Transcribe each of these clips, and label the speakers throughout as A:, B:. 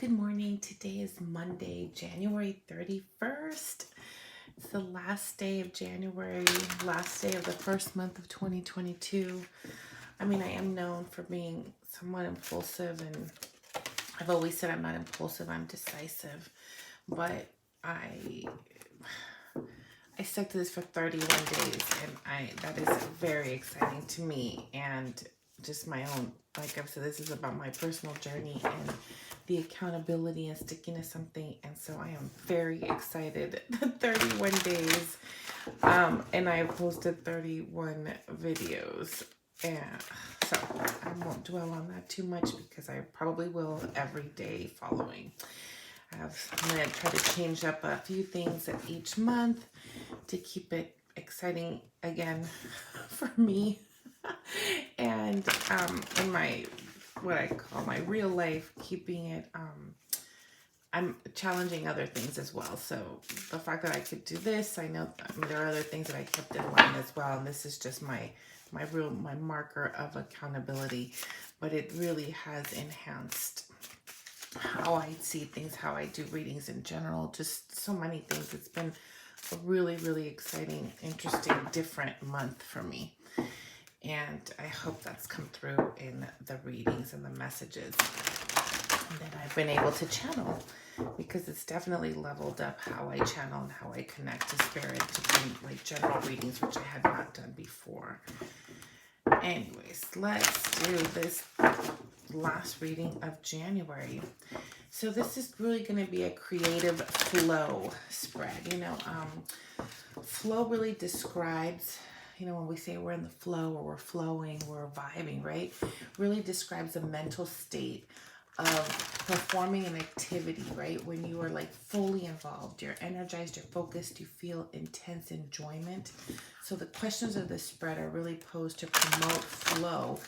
A: Good morning. Today is Monday, January 31st. It's the last day of January, last day of the first month of 2022. I mean, I am known for being somewhat impulsive, and I've always said I'm not impulsive, I'm decisive. But I stuck to this for 31 days, and that is very exciting to me, and just my own, like I've said, this is about my personal journey and the accountability and sticking to something. And so I am very excited. 31 days, and I have posted 31 videos, and so I won't dwell on that too much because I probably will every day following. I'm going to try to change up a few things at each month to keep it exciting again for me. And in my, what I call my real life, keeping it, I'm challenging other things as well. So the fact that I could do this, I know there are other things that I kept in line as well. And this is just my marker of accountability, but it really has enhanced how I see things, how I do readings in general, just so many things. It's been a really, really exciting, interesting, different month for me. And I hope that's come through in the readings and the messages that I've been able to channel, because it's definitely leveled up how I channel and how I connect to spirit, to do like general readings, which I had not done before. Anyways, let's do this last reading of January. So this is really going to be a creative flow spread. Flow really describes, when we say we're in the flow or we're flowing, we're vibing, right? Really describes a mental state of performing an activity, right? When you are like fully involved, you're energized, you're focused, you feel intense enjoyment. So the questions of this spread are really posed to promote flow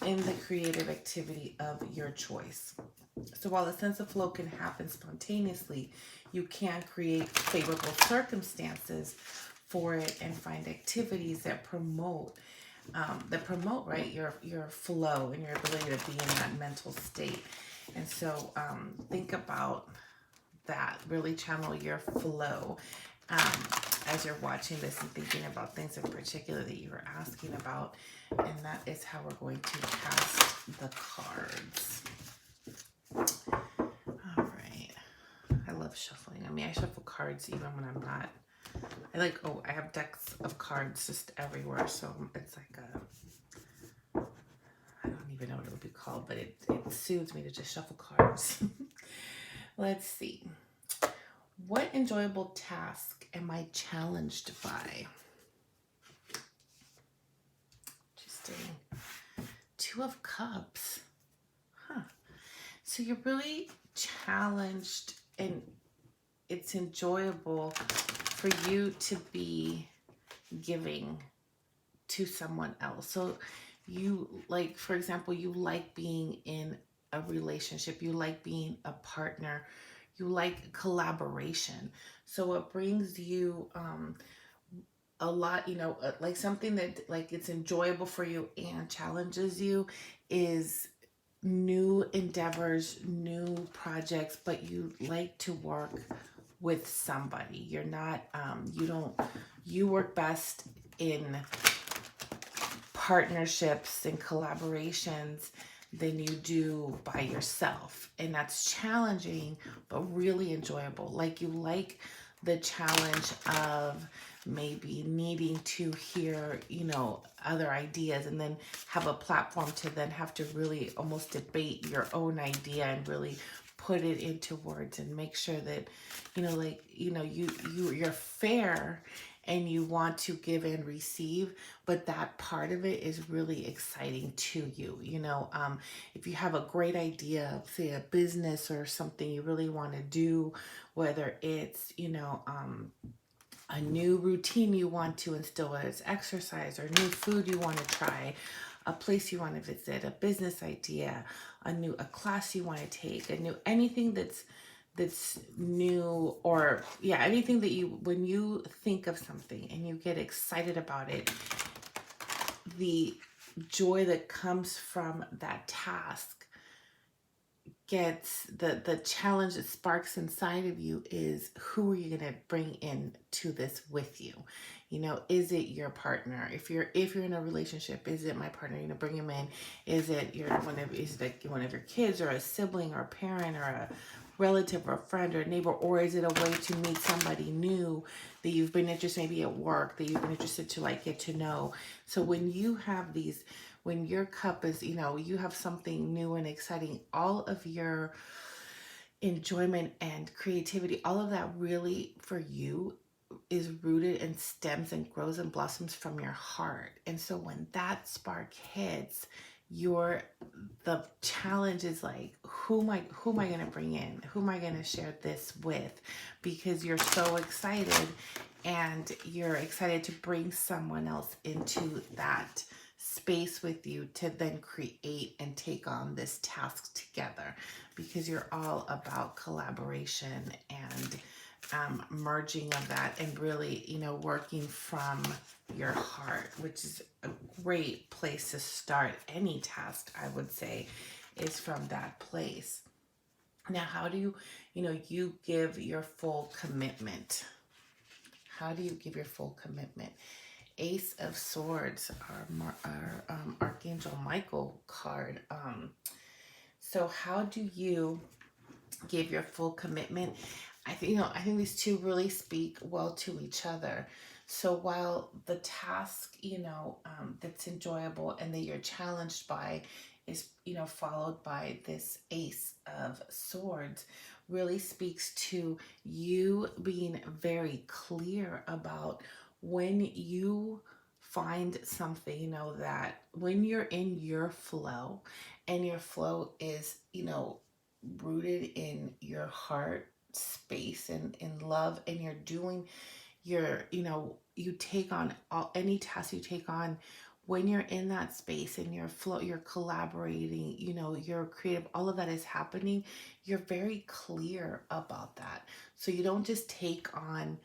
A: in the creative activity of your choice. So while a sense of flow can happen spontaneously, you can create favorable circumstances for it and find activities that promote right, your flow and your ability to be in that mental state. And so think about that. Really channel your flow as you're watching this and thinking about things in particular that you were asking about. And that is how we're going to cast the cards. All right. I love shuffling. I mean, I shuffle cards even when I'm not. I have decks of cards just everywhere. So it's like I don't even know what it would be called, but it soothes me to just shuffle cards. Let's see. What enjoyable task am I challenged by? Interesting. Two of Cups. So you're really challenged, and it's enjoyable for you to be giving to someone else. So you, like, for example, you like being in a relationship, you like being a partner, you like collaboration. So it brings you a lot, like something that like it's enjoyable for you and challenges you is new endeavors, new projects, but you like to work with somebody. You're not, you work best in partnerships and collaborations than you do by yourself. And that's challenging, but really enjoyable. Like you like the challenge of maybe needing to hear, other ideas and then have a platform to then have to really almost debate your own idea and really put it into words and make sure that, you're fair and you want to give and receive, but that part of it is really exciting to you. If you have a great idea, say a business or something you really want to do, whether it's, a new routine you want to instill, whether it's exercise or new food you want to try, a place you want to visit, a business idea, a class you want to take, anything that's new, or anything that when you think of something and you get excited about it, the joy that comes from that task gets the challenge that sparks inside of you is, who are you going to bring in to this with you? You know, is it your partner? If you're in a relationship, is it my partner? You know, bring him in. Is it is it one of your kids, or a sibling, or a parent, or a relative, or a friend, or a neighbor? Or is it a way to meet somebody new that you've been interested, maybe at work, that you've been interested to like get to know? So when you have these, when your cup is, you know, you have something new and exciting, all of your enjoyment and creativity, all of that really for you is rooted and stems and grows and blossoms from your heart. And so when that spark hits, your the challenge is like, who am I going to bring in? Who am I going to share this with? Because you're so excited, and you're excited to bring someone else into that space with you to then create and take on this task together, because you're all about collaboration and merging of that, and really, you know, working from your heart, which is a great place to start any task, I would say, is from that place. Now, how do you give your full commitment? How do you give your full commitment? Ace of Swords, our Archangel Michael card. So how do you give your full commitment? I think these two really speak well to each other. So while the task, that's enjoyable and that you're challenged by is, followed by this Ace of Swords, really speaks to you being very clear about when you find something, that when you're in your flow, and your flow is, rooted in your heart space and in love, and you're doing you take on any task you take on, when you're in that space and your flow, you're collaborating, you're creative, all of that is happening, you're very clear about that. So you don't just take on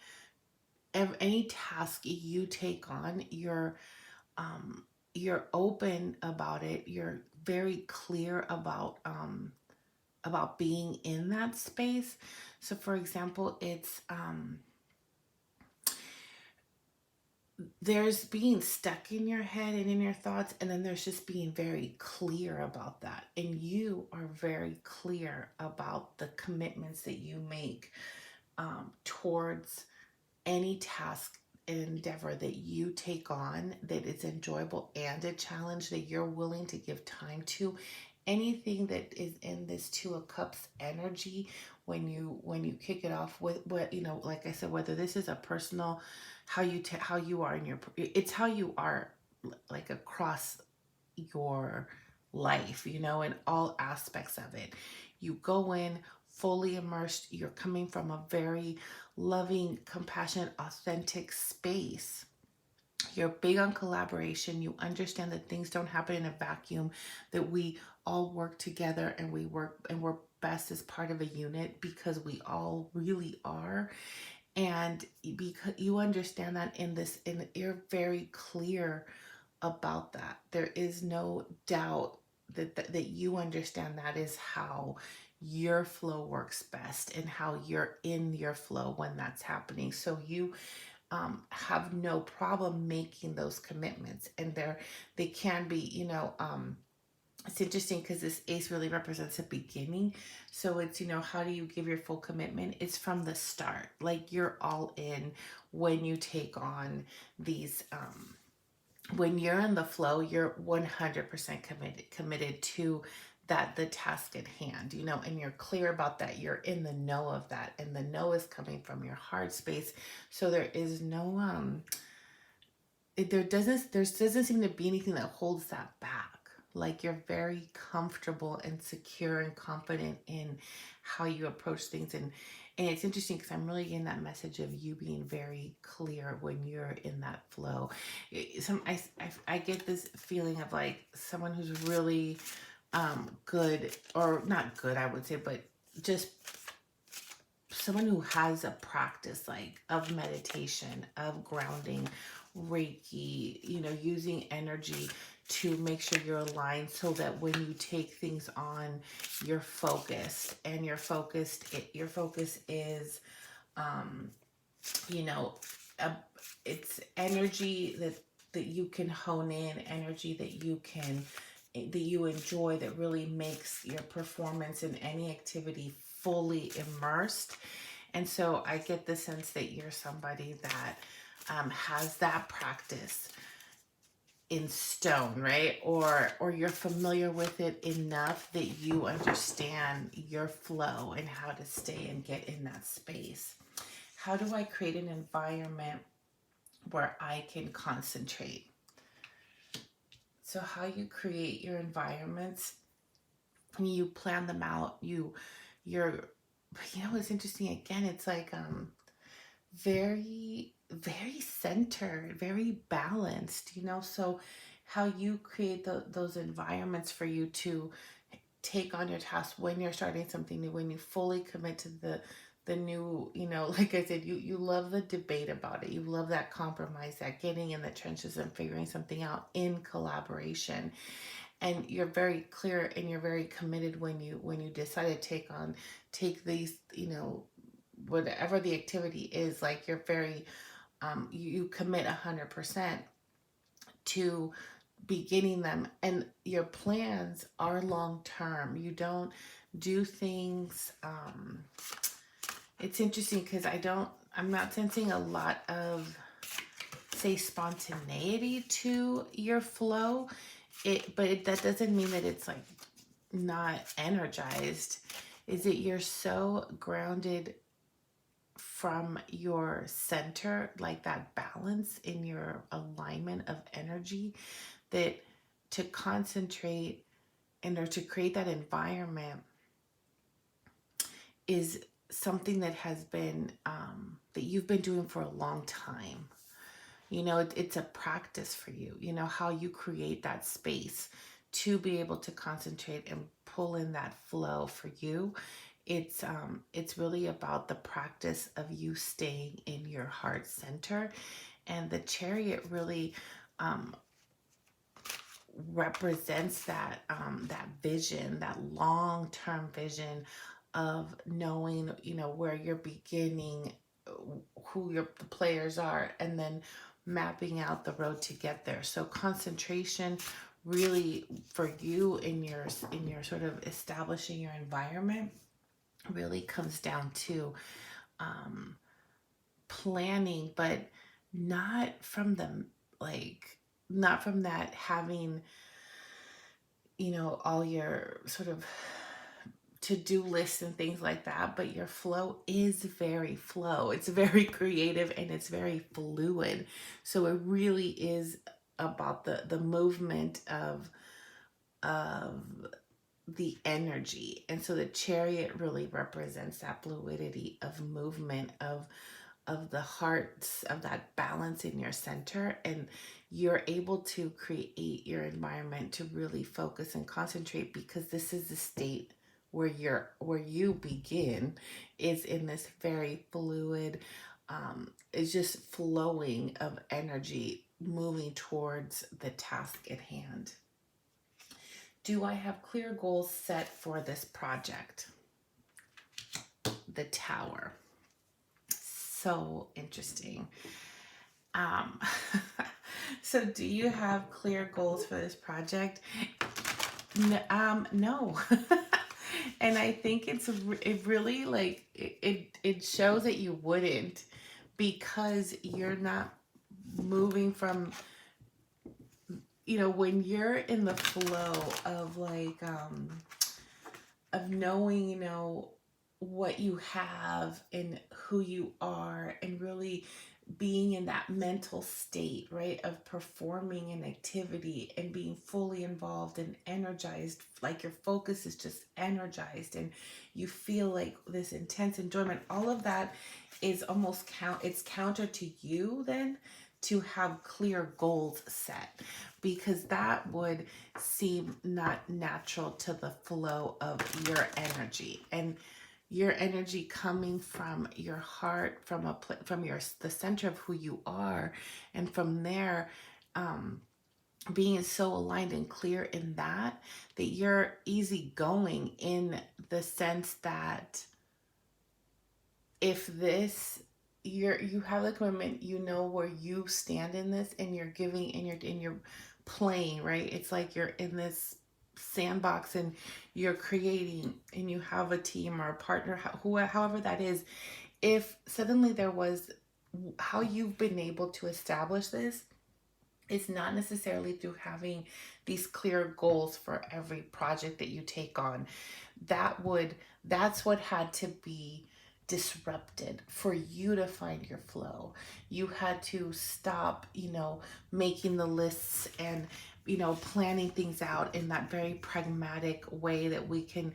A: any task you take on, you're open about it, you're very clear about being in that space. So for example, it's there's being stuck in your head and in your thoughts, and then there's just being very clear about that. And you are very clear about the commitments that you make towards any task and endeavor that you take on, that is enjoyable and a challenge that you're willing to give time to. Anything that is in this Two of Cups energy, when you kick it off with what, like I said, whether this is a personal, how you are in your, it's how you are like across your life, in all aspects of it. You go in fully immersed, you're coming from a very loving, compassionate, authentic space. You're big on collaboration. You understand that things don't happen in a vacuum, that we all work together, and we're best as part of a unit, because we all really are. And because you understand that and you're very clear about that. There is no doubt that you understand that is how your flow works best, and how you're in your flow when that's happening. So you have no problem making those commitments, and they can be, it's interesting because this ace really represents a beginning. So it's, how do you give your full commitment? It's from the start. Like, you're all in when you take on these, when you're in the flow, you're 100% committed to the task at hand, and you're clear about that. You're in the know of that, and the know is coming from your heart space. So there is no, there doesn't seem to be anything that holds that back. Like, you're very comfortable and secure and confident in how you approach things. And it's interesting because I'm really getting that message of you being very clear when you're in that flow. I get this feeling of like someone who's really good, or not good, I would say, but just someone who has a practice like of meditation, of grounding, Reiki, using energy to make sure you're aligned so that when you take things on, you're focused, and your focus is, um, you know, a, it's energy that you can hone in, energy that you enjoy, that really makes your performance in any activity fully immersed. And so I get the sense that you're somebody that has that practice in stone, right? Or you're familiar with it enough that you understand your flow and how to stay and get in that space. How do I create an environment where I can concentrate? So how you create your environments, you plan them out, you're it's interesting. Again, it's like very, very centered, very balanced, so how you create those environments for you to take on your task when you're starting something new, when you fully commit to the new, like I said, you love the debate about it, you love that compromise, that getting in the trenches and figuring something out in collaboration. And you're very clear and you're very committed when you decide to take these, whatever the activity is, like you're very you commit 100% to beginning them, and your plans are long term. You don't do things, it's interesting because I'm not sensing a lot of, say, spontaneity to your flow. That doesn't mean that it's like not energized. Is it you're so grounded from your center, like that balance in your alignment of energy, that to concentrate and or to create that environment is something that has been that you've been doing for a long time. It's a practice for you. How you create that space to be able to concentrate and pull in that flow for you. It's really about the practice of you staying in your heart center, and the chariot really represents that vision, that long-term vision of knowing, where you're beginning, who the players are, and then mapping out the road to get there. So concentration really for you in your sort of establishing your environment really comes down to planning, but not from the like not from that having all your sort of to-do lists and things like that, but your flow is very flow. It's very creative and it's very fluid. So it really is about the movement of the energy. And so the chariot really represents that fluidity of movement, of the hearts, of that balance in your center, and you're able to create your environment to really focus and concentrate, because this is the state where you begin, is in this very fluid, it's just flowing of energy moving towards the task at hand. Do I have clear goals set for this project? The Tower. So interesting. Um, so do you have clear goals for this project? No. And I think it really, like, it shows that you wouldn't, because you're not moving from, when you're in the flow of like of knowing, what you have and who you are, and really being in that mental state, right, of performing an activity and being fully involved and energized, like your focus is just energized and you feel like this intense enjoyment. All of that is almost it's counter to you then to have clear goals set, because that would seem not natural to the flow of your energy, and your energy coming from your heart, from the center of who you are, and from there, being so aligned and clear in that, that you're easygoing in the sense that if this, you have the commitment, you know where you stand in this, and you're giving, and you're playing, right? It's like you're in this sandbox and you're creating, and you have a team or a partner, however that is. If suddenly there was, how you've been able to establish this is not necessarily through having these clear goals for every project that you take on. That's what had to be disrupted for you to find your flow. You had to stop, making the lists and, planning things out in that very pragmatic way that we can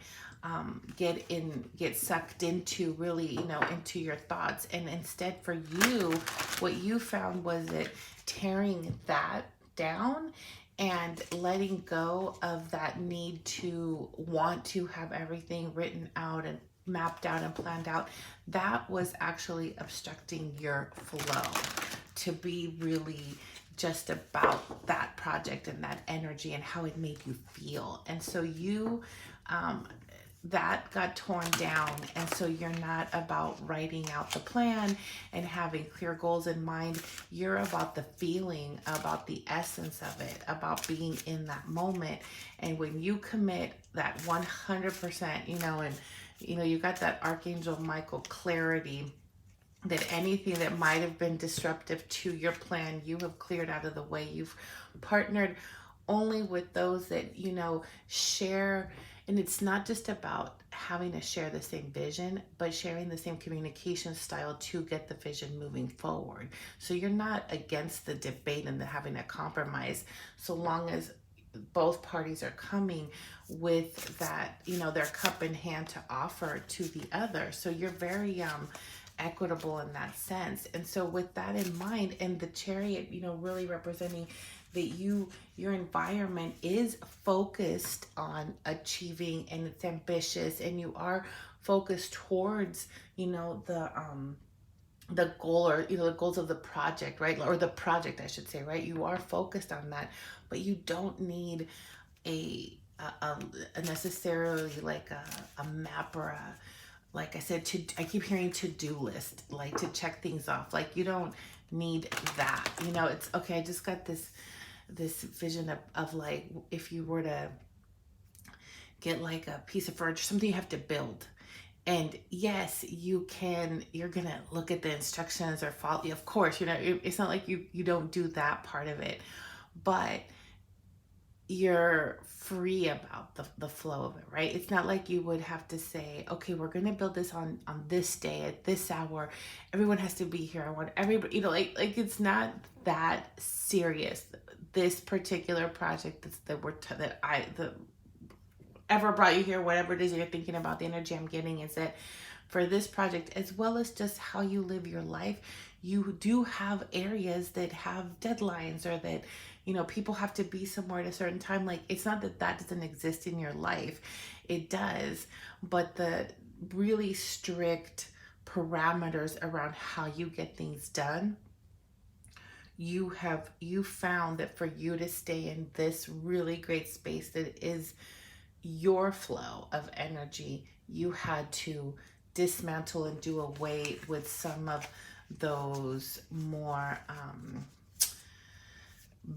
A: get sucked into, really, into your thoughts. And instead, for you, what you found was that tearing that down and letting go of that need to want to have everything written out and mapped out and planned out, that was actually obstructing your flow to be really just about that project and that energy and how it made you feel. And so um, that got torn down. And so you're not about writing out the plan and having clear goals in mind. You're about the feeling, about the essence of it, about being in that moment. And when you commit that 100%, and you got that Archangel Michael clarity, that anything that might have been disruptive to your plan, you have cleared out of the way. You've partnered only with those that, share. And it's not just about having to share the same vision, but sharing the same communication style to get the vision moving forward. So you're not against the debate and the having a compromise, so long as both parties are coming with that, their cup in hand to offer to the other. So you're very equitable in that sense. And so with that in mind, and the chariot, really representing that your environment is focused on achieving, and it's ambitious, and you are focused towards, the goal, or the goals of the project, right? Or the project, I should say, right? You are focused on that, but you don't need a necessarily like a map, or a, like I said, I keep hearing to-do list, like to check things off. Like, you don't need that. It's okay. I just got this vision of like, if you were to get like a piece of furniture, something you have to build. And yes, you're gonna look at the instructions or follow, of course, it's not like you don't do that part of it, but you're free about the flow of it, right? It's not like you would have to say, okay, we're going to build this on this day at this hour. Everyone has to be here. I want everybody, like it's not that serious. This particular project that ever brought you here, whatever it is you're thinking about, the energy I'm getting is that for this project, as well as just how you live your life, you do have areas that have deadlines, or that, people have to be somewhere at a certain time. Like, it's not that that doesn't exist in your life, it does, but the really strict parameters around how you get things done, you found that for you to stay in this really great space that is your flow of energy, you had to dismantle and do away with some of those more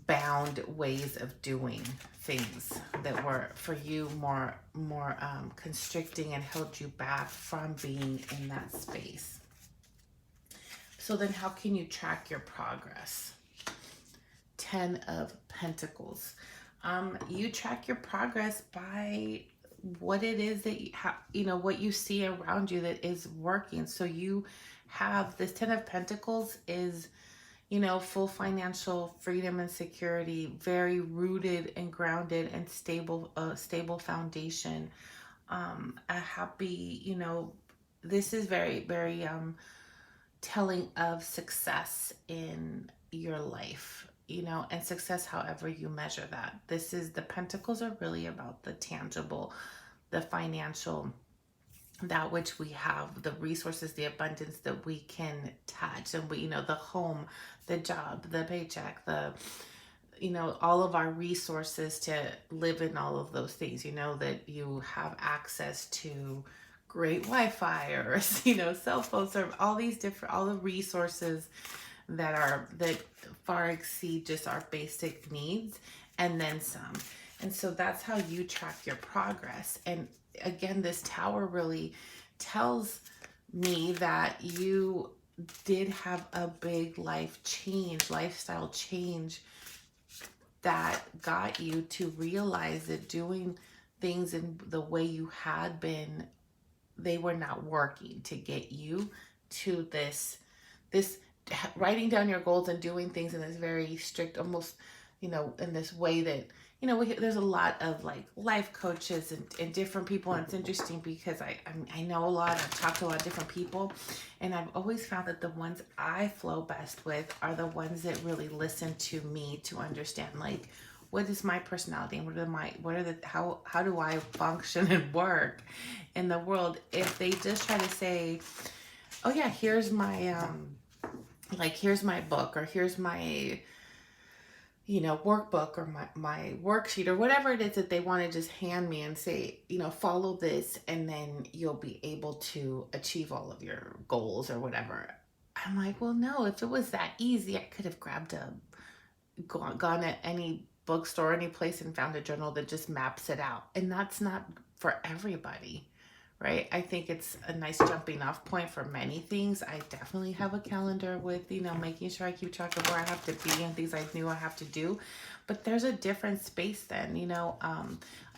A: bound ways of doing things that were for you more constricting, and held you back from being in that space. So then how can you track your progress? 10 of Pentacles. You track your progress by what it is that what you see around you that is working. So you have this 10 of Pentacles is, full financial freedom and security, very rooted and grounded and stable foundation. A happy, this is very, very telling of success in your life, and success however you measure that. This is, the Pentacles are really about the tangible, the financial, that which we have, the resources, the abundance that we can touch, and we, the home, the job, the paycheck, all of our resources to live in all of those things, that you have access to great Wi-Fi or, cell phone service, all the resources that far exceed just our basic needs and then some. And so that's how you track your progress. And again, this tower really tells me that you did have a big lifestyle change that got you to realize that doing things in the way you had been, they were not working to get you to this writing down your goals and doing things in this very strict, almost, in this way that, there's a lot of like life coaches and different people. And it's interesting because I know a lot, I've talked to a lot of different people, and I've always found that the ones I flow best with are the ones that really listen to me to understand, like, what is my personality and how do I function and work in the world. If they just try to say, oh yeah, here's my here's my book, or here's my workbook, or my worksheet, or whatever it is that they want to just hand me and say, follow this and then you'll be able to achieve all of your goals or whatever. I'm like, well, no, if it was that easy, I could have gone at any bookstore, any place, and found a journal that just maps it out. And that's not for everybody, right? I think it's a nice jumping off point for many things. I definitely have a calendar with, making sure I keep track of where I have to be and things I knew I have to do. But there's a different space then,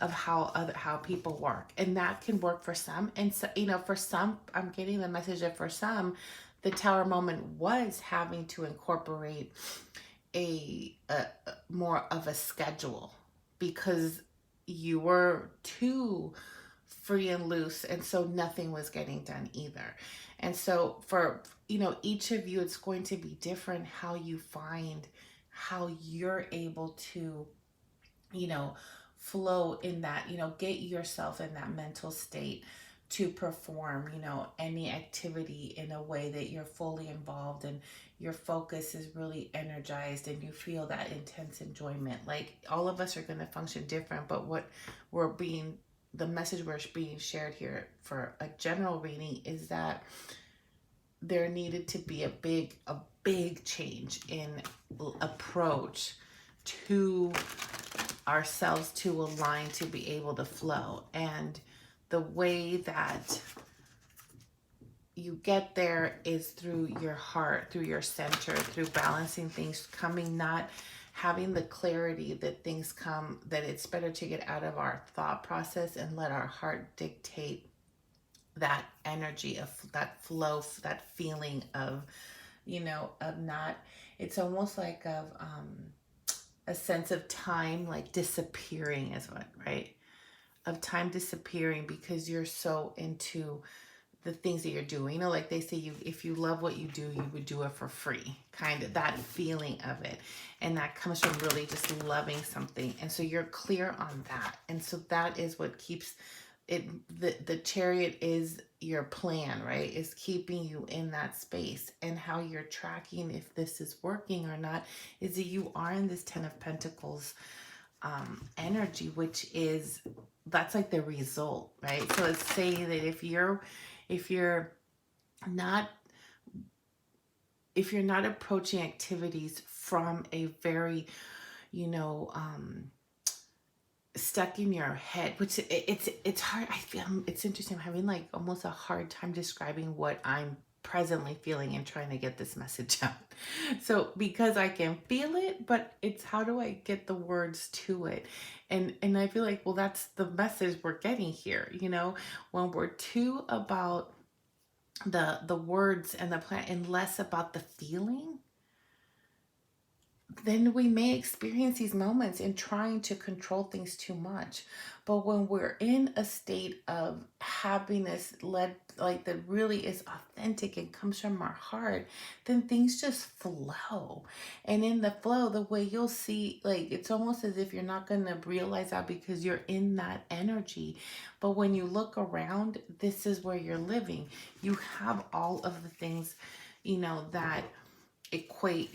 A: of how people work. And that can work for some. And so, for some, I'm getting the message that for some, the tower moment was having to incorporate a more of a schedule because you were too free and loose, and so nothing was getting done either. And so for each of you, it's going to be different how you find how you're able to flow in that, get yourself in that mental state to perform any activity in a way that you're fully involved and your focus is really energized and you feel that intense enjoyment. Like, all of us are going to function different, but the message we're being shared here for a general reading is that there needed to be a big change in approach to ourselves to align, to be able to flow. And the way that you get there is through your heart, through your center, through balancing things, not having the clarity that things come, that it's better to get out of our thought process and let our heart dictate that energy of that flow, that feeling of, of not, it's almost like of a sense of time like disappearing right? Of time disappearing because you're so into the things that you're doing. Like they say, if you love what you do, you would do it for free, kind of that feeling of it. And that comes from really just loving something. And so you're clear on that. And so that is what keeps it, the chariot is your plan, right? Is keeping you in that space. And how you're tracking if this is working or not is that you are in this 10 of Pentacles energy, which is, that's like the result, right? So let's say that if you're not approaching activities from a very, stuck in your head, which it's hard. I feel it's interesting. I'm having like almost a hard time describing what I'm presently feeling and trying to get this message out. So because I can feel it, but it's how do I get the words to it? And I feel like, well, that's the message we're getting here. When we're too about the words and the plan and less about the feeling, then we may experience these moments in trying to control things too much. But when we're in a state of happiness, like that really is authentic and comes from our heart, then things just flow. And in the flow, the way you'll see, like, it's almost as if you're not going to realize that because you're in that energy. But when you look around, this is where you're living. You have all of the things, that equate,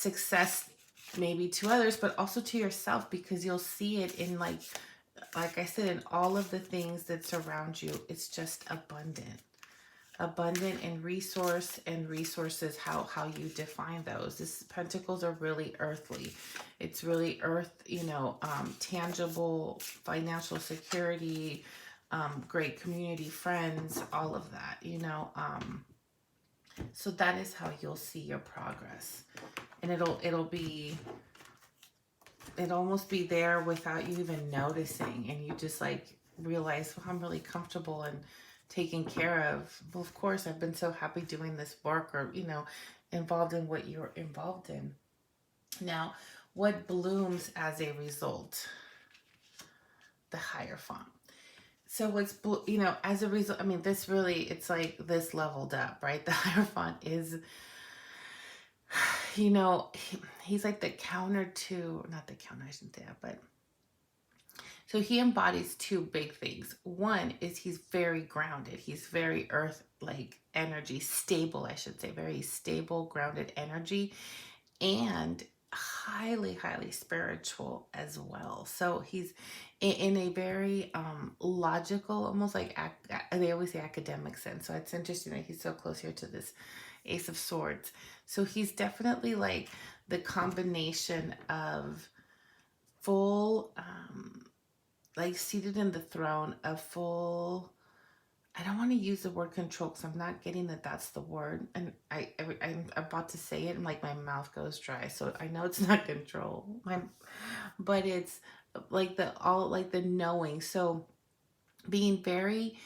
A: success maybe to others, but also to yourself, because you'll see it in like I said, in all of the things that surround you. It's just abundant in resource and resources, how you define those. This pentacles are really earthly. It's really earth, tangible financial security, great community, friends, all of that, so that is how you'll see your progress. And it'll almost be there without you even noticing, and you just like realize, well, I'm really comfortable and taken care of. Well, of course, I've been so happy doing this work, or involved in what you're involved in. Now, what blooms as a result? The Hierophant. So what's as a result, I mean, this really, it's like this leveled up, right? The Hierophant is, he's like the counter to, not the counter, I shouldn't say that, but so he embodies two big things. One is he's very grounded. He's very earth like energy, stable, I should say, very stable, grounded energy, and highly, highly spiritual as well. So he's in a very logical, almost like they always say academic sense. So it's interesting that he's so close here to this Ace of Swords. So he's definitely like the combination of full like seated in the throne of full, I don't want to use the word control because I'm not getting that that's the word, and I'm about to say it and like my mouth goes dry, so I know it's not control, but it's like the knowing. So being very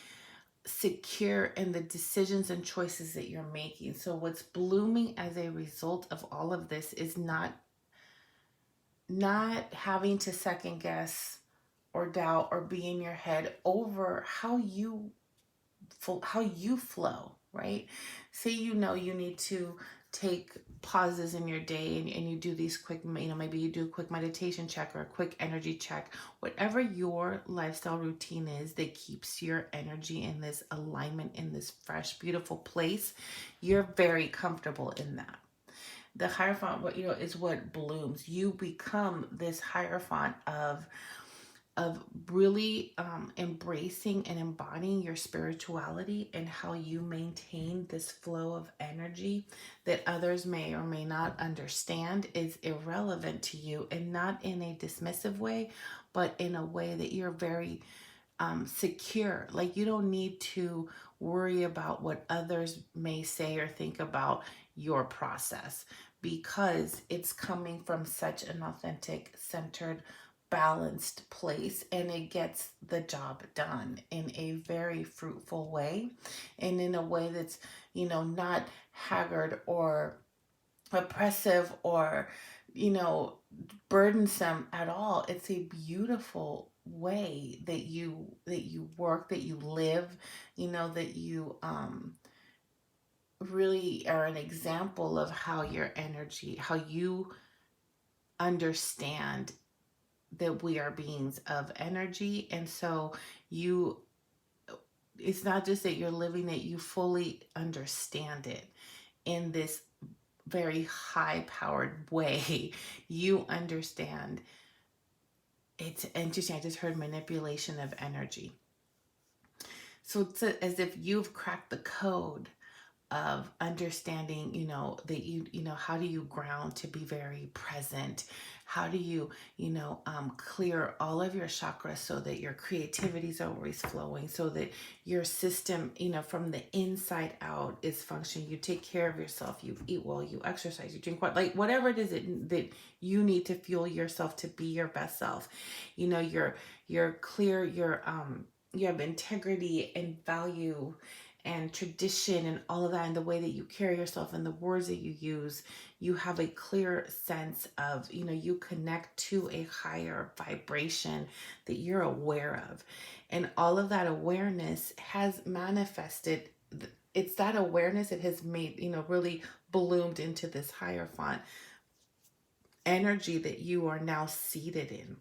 A: secure in the decisions and choices that you're making. So what's blooming as a result of all of this is not having to second guess or doubt or be in your head over how you flow, right? Say you need to take pauses in your day, and you do these quick, maybe you do a quick meditation check or a quick energy check, whatever your lifestyle routine is that keeps your energy in this alignment, in this fresh, beautiful place. You're very comfortable in that. The Hierophant, is what blooms. You become this Hierophant of really embracing and embodying your spirituality, and how you maintain this flow of energy that others may or may not understand is irrelevant to you, and not in a dismissive way, but in a way that you're very secure. Like, you don't need to worry about what others may say or think about your process, because it's coming from such an authentic, centered, balanced place, and it gets the job done in a very fruitful way, and in a way that's not haggard or oppressive or burdensome at all. It's a beautiful way that you work, that you live, that you really are an example of how your energy, how you understand that we are beings of energy. And so it's not just that you're living it, you fully understand it in this very high powered way. You understand. It's interesting. I just heard manipulation of energy. So it's as if you've cracked the code of understanding, that how do you ground to be very present? How do you, clear all of your chakras so that your creativity is always flowing, so that your system, from the inside out is functioning. You take care of yourself, you eat well, you exercise, you drink water, like whatever it is that you need to fuel yourself to be your best self. You're clear, you have integrity and value and tradition and all of that, and the way that you carry yourself and the words that you use. You have a clear sense of, you connect to a higher vibration that you're aware of, and all of that awareness has manifested. It's that awareness that has made, really bloomed into this Hierophant energy that you are now seated in.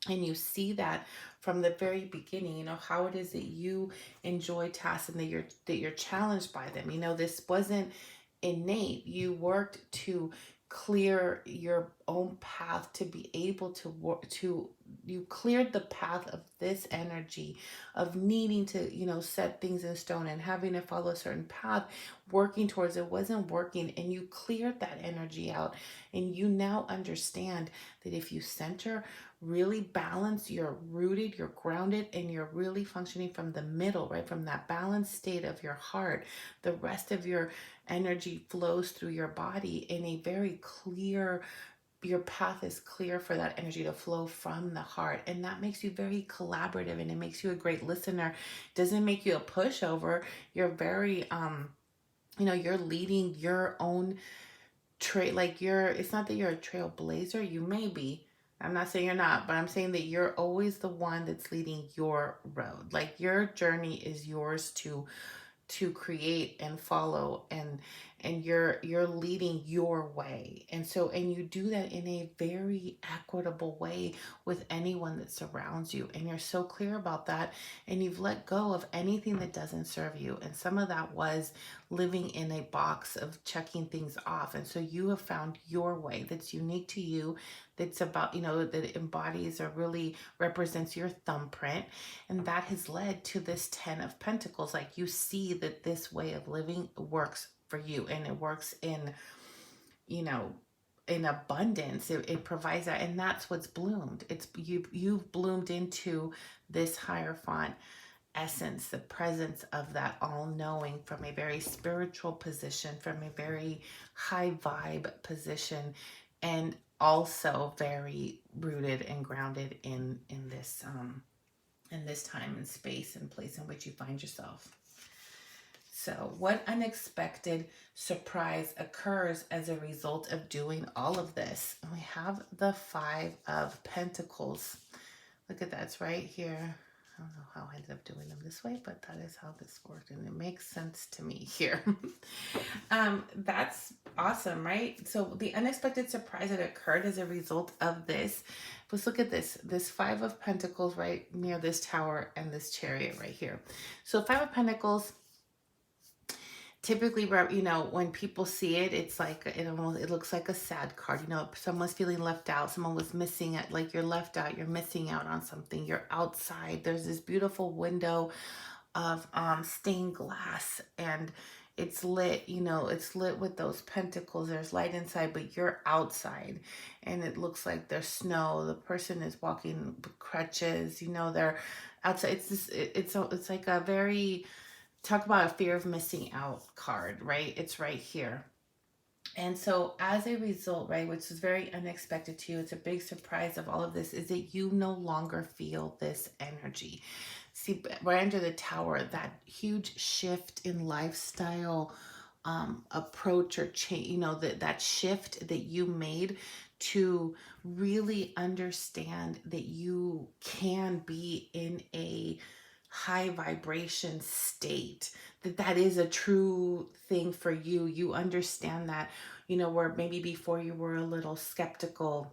A: And you see that from the very beginning, how it is that you enjoy tasks, and that you're challenged by them. This wasn't innate. You worked to clear your own path to be able to work, to you cleared the path of this energy of needing to, set things in stone and having to follow a certain path, working towards it wasn't working, and you cleared that energy out. And you now understand that if you center, really balance, you're rooted, you're grounded, and you're really functioning from the middle, right? From that balanced state of your heart, the rest of your energy flows through your body in a very clear, your path is clear for that energy to flow from the heart. And that makes you very collaborative, and it makes you a great listener. It doesn't make you a pushover. You're very you're leading your own trail. Like, it's not that you're a trailblazer, you may be, I'm not saying you're not, but I'm saying that you're always the one that's leading your road. Like, your journey is yours to create and follow, and you're leading your way. And so, and you do that in a very equitable way with anyone that surrounds you, and you're so clear about that, and you've let go of anything that doesn't serve you. And some of that was living in a box of checking things off, and so you have found your way that's unique to you, that's about, that embodies or really represents your thumbprint. And that has led to this 10 of Pentacles. Like, you see that this way of living works for you, and it works you know, in abundance. It provides that, and that's what's bloomed. You've bloomed into this Hierophant essence, the presence of that all-knowing, from a very spiritual position, from a very high vibe position, and also very rooted and grounded in this time and space and place in which you find yourself. So, what unexpected surprise occurs as a result of doing all of this? And we have the Five of Pentacles. Look at that, it's right here. I don't know how I ended up doing them this way, but that is how this worked, and it makes sense to me here. That's awesome, right? So the unexpected surprise that occurred as a result of this. Let's look at this Five of Pentacles right near this tower and this Chariot right here. So Five of Pentacles, typically, when people see it, it's like, it looks like a sad card. Someone's feeling left out, someone was missing it. Like, you're left out, you're missing out on something, you're outside. There's this beautiful window of stained glass, and it's lit, it's lit with those pentacles. There's light inside, but you're outside, and it looks like there's snow. The person is walking with crutches, they're outside. It's like a very, talk about a fear of missing out card, right? It's right here. And so, as a result, right, which is very unexpected to you, it's a big surprise of all of this, is that you no longer feel this energy. See, right under the tower, that huge shift in lifestyle approach or change, that shift that you made to really understand that you can be in a high vibration state, that is a true thing for you. You understand that, where maybe before you were a little skeptical,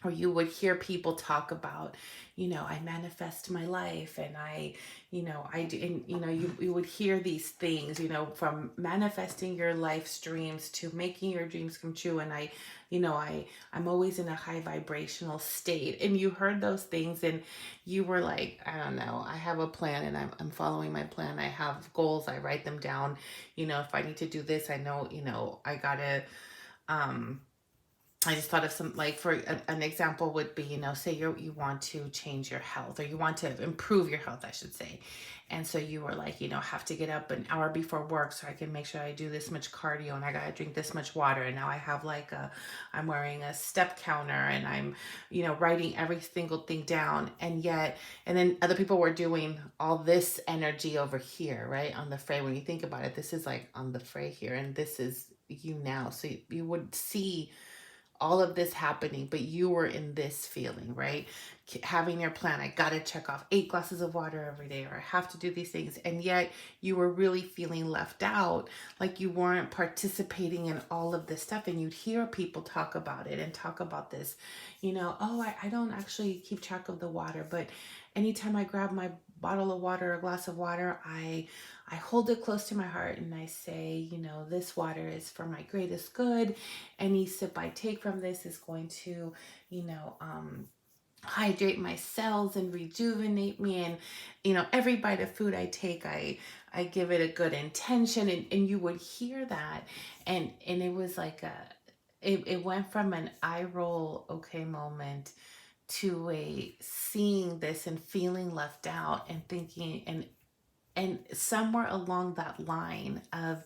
A: or you would hear people talk about, I manifest my life, and I do, and you would hear these things, from manifesting your life's dreams to making your dreams come true. And I'm always in a high vibrational state. And you heard those things, and you were like, I don't know, I have a plan, and I'm following my plan. I have goals, I write them down. If I need to do this, I know, I gotta, I just thought of some, like, for an example would be, say you want to change your health, or you want to improve your health, I should say. And so you were like, have to get up an hour before work so I can make sure I do this much cardio, and I got to drink this much water. And now I have I'm wearing a step counter, and I'm, writing every single thing down. And then other people were doing all this energy over here, right? On the fray. When you think about it, this is like on the fray here, and this is you now. So you would see all of this happening, but you were in this feeling, right? Having your plan, I gotta check off 8 glasses of water every day, or I have to do these things. And yet you were really feeling left out, like you weren't participating in all of this stuff. And you'd hear people talk about it and talk about this, oh, I don't actually keep track of the water, but anytime I grab my bottle of water, a glass of water, I hold it close to my heart and I say, you know, this water is for my greatest good. Any sip I take from this is going to, you know, hydrate my cells and rejuvenate me. And you know, every bite of food I take, I give it a good intention. And you would hear that, and it was like it went from an eye roll okay moment to a seeing this and feeling left out and thinking, and somewhere along that line of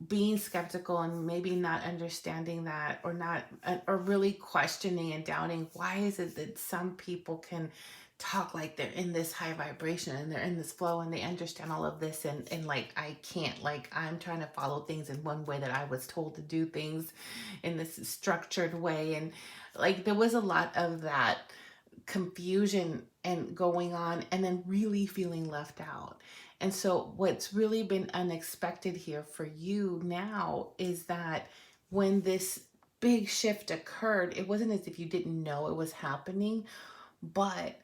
A: being skeptical and maybe not understanding that, or not, or really questioning and doubting, why is it that some people can talk like they're in this high vibration and they're in this flow and they understand all of this, and like I can't, like I'm trying to follow things in one way that I was told to do things in this structured way. And like there was a lot of that confusion and going on, and then really feeling left out. And so what's really been unexpected here for you now is that when this big shift occurred, it wasn't as if you didn't know it was happening, but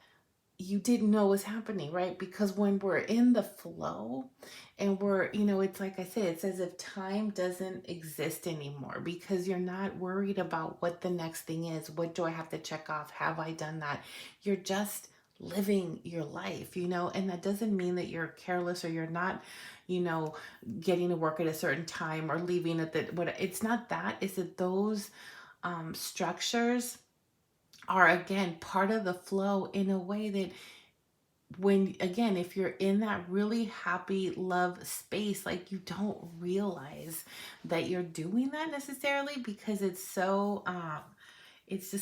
A: you didn't know was happening, right? Because when we're in the flow and we're, you know, it's like I said, it's as if time doesn't exist anymore, because you're not worried about what the next thing is. What do I have to check off? Have I done that? You're just living your life, you know, and that doesn't mean that you're careless or you're not, you know, getting to work at a certain time or leaving at the, what, it's not that. It's that those structures are again part of the flow in a way that, when again, if you're in that really happy love space, like you don't realize that you're doing that necessarily, because it's just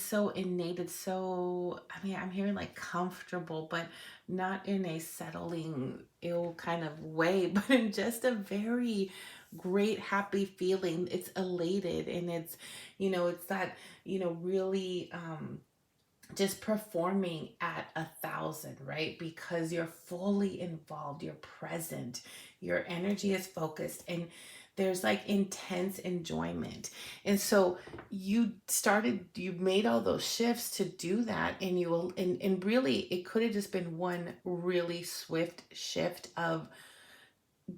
A: so innate. It's so, I mean, I'm hearing like comfortable, but not in a settling ill kind of way, but in just a very great happy feeling. It's elated, and it's, you know, it's that, you know, really just performing at 1,000, right? Because you're fully involved, you're present, your energy is focused, and there's like intense enjoyment. And so you made all those shifts to do that, and you will, and really it could have just been one really swift shift of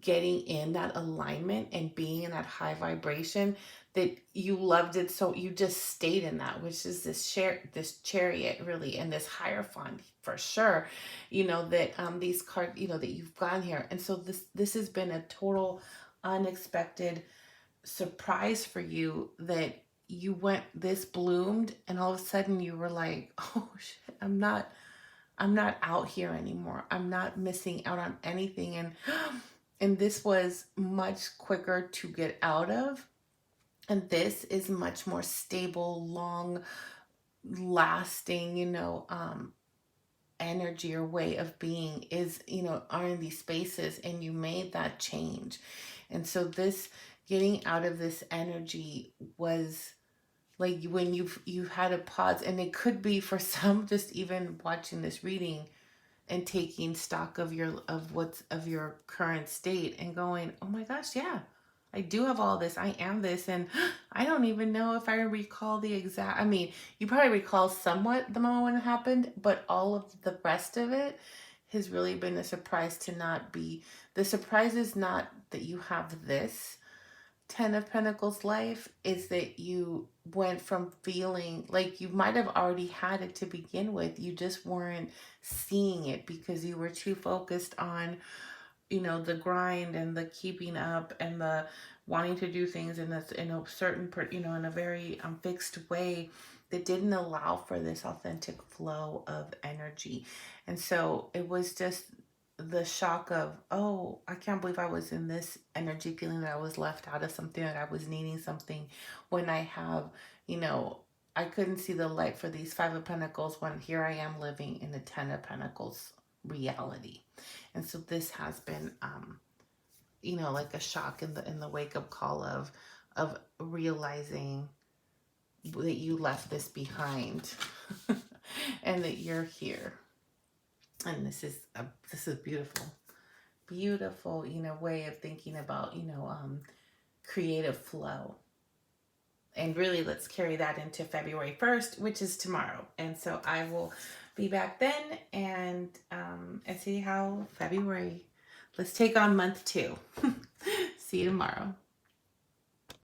A: getting in that alignment and being in that high vibration, that you loved it, so you just stayed in that, which is this chariot really, and this hierophant for sure, you know, that these cards, you know, that you've gone here. And so this has been a total unexpected surprise for you, that you went, this bloomed, and all of a sudden you were like, oh shit, I'm not out here anymore. I'm not missing out on anything. And this was much quicker to get out of. And this is much more stable, long lasting, you know, energy or way of being, is, you know, are in these spaces, and you made that change. And so this, getting out of this energy was like when you've had a pause, and it could be for some just even watching this reading and taking stock of your current state and going, oh my gosh, yeah, I do have all this, I am this, and I don't even know if I recall the exact, I mean, you probably recall somewhat the moment when it happened, but all of the rest of it has really been a surprise. To not be, the surprise is not that you have this Ten of Pentacles life, is that you went from feeling like you might have already had it to begin with. You just weren't seeing it because you were too focused on, you know, the grind and the keeping up and the wanting to do things in a certain, you know, in a very fixed way, that didn't allow for this authentic flow of energy. And so it was just the shock of, oh, I can't believe I was in this energy, feeling that I was left out of something, that I was needing something, when I have, you know, I couldn't see the light for these Five of Pentacles, when here I am living in the Ten of Pentacles reality. And so this has been, you know, like a shock in the wake up call of realizing that you left this behind and that you're here. And this is beautiful, you know, way of thinking about, you know, creative flow. And really, let's carry that into February 1st, which is tomorrow. And so I will be back then and see how February. Let's take on month 2. See you tomorrow.